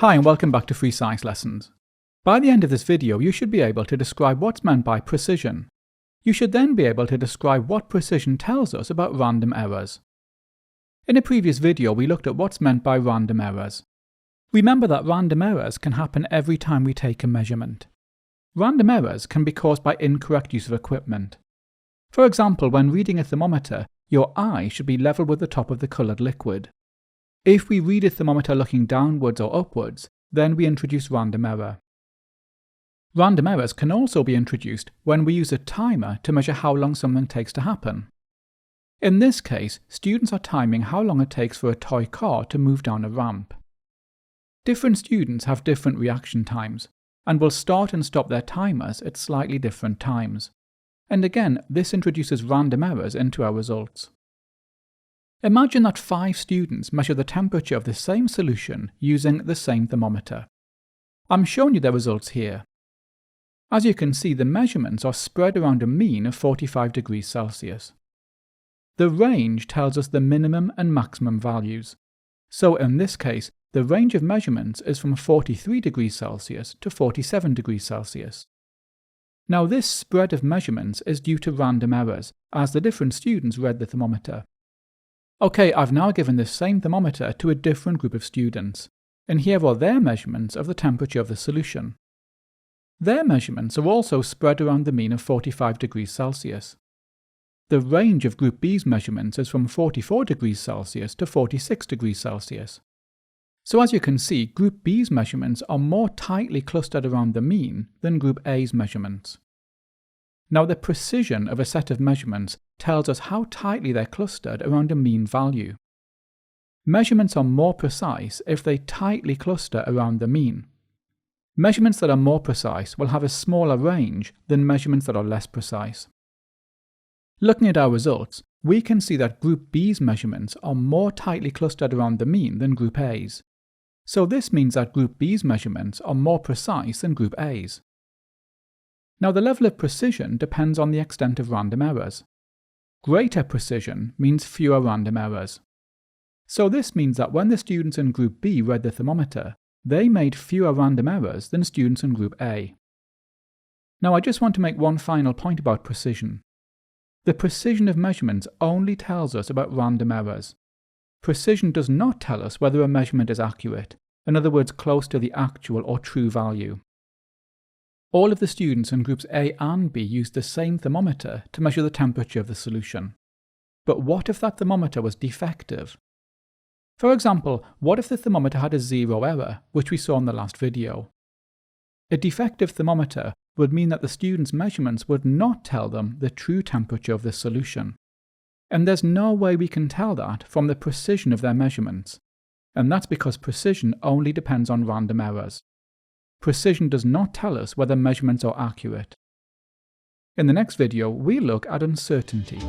Hi and welcome back to Free Science Lessons. By the end of this video, you should be able to describe what's meant by precision. You should then be able to describe what precision tells us about random errors. In a previous video, we looked at what's meant by random errors. Remember that random errors can happen every time we take a measurement. Random errors can be caused by incorrect use of equipment. For example, when reading a thermometer, your eye should be level with the top of the coloured liquid. If we read a thermometer looking downwards or upwards, then we introduce random error. Random errors can also be introduced when we use a timer to measure how long something takes to happen. In this case, students are timing how long it takes for a toy car to move down a ramp. Different students have different reaction times, and will start and stop their timers at slightly different times. And again, this introduces random errors into our results. Imagine that 5 students measure the temperature of the same solution using the same thermometer. I'm showing you their results here. As you can see, the measurements are spread around a mean of 45 degrees Celsius. The range tells us the minimum and maximum values. So in this case, the range of measurements is from 43 degrees Celsius to 47 degrees Celsius. Now this spread of measurements is due to random errors, as the different students read the thermometer. Okay, I've now given this same thermometer to a different group of students, and here are their measurements of the temperature of the solution. Their measurements are also spread around the mean of 45 degrees Celsius. The range of Group B's measurements is from 44 degrees Celsius to 46 degrees Celsius. So as you can see, Group B's measurements are more tightly clustered around the mean than Group A's measurements. Now the precision of a set of measurements tells us how tightly they're clustered around a mean value. Measurements are more precise if they tightly cluster around the mean. Measurements that are more precise will have a smaller range than measurements that are less precise. Looking at our results, we can see that Group B's measurements are more tightly clustered around the mean than Group A's. So this means that Group B's measurements are more precise than Group A's. Now the level of precision depends on the extent of random errors. Greater precision means fewer random errors. So this means that when the students in Group B read the thermometer, they made fewer random errors than students in Group A. Now I just want to make one final point about precision. The precision of measurements only tells us about random errors. Precision does not tell us whether a measurement is accurate, in other words close to the actual or true value. All of the students in Groups A and B used the same thermometer to measure the temperature of the solution. But what if that thermometer was defective? For example, what if the thermometer had a 0 error, which we saw in the last video? A defective thermometer would mean that the students' measurements would not tell them the true temperature of the solution. And there's no way we can tell that from the precision of their measurements. And that's because precision only depends on random errors. Precision does not tell us whether measurements are accurate. In the next video, we look at uncertainty.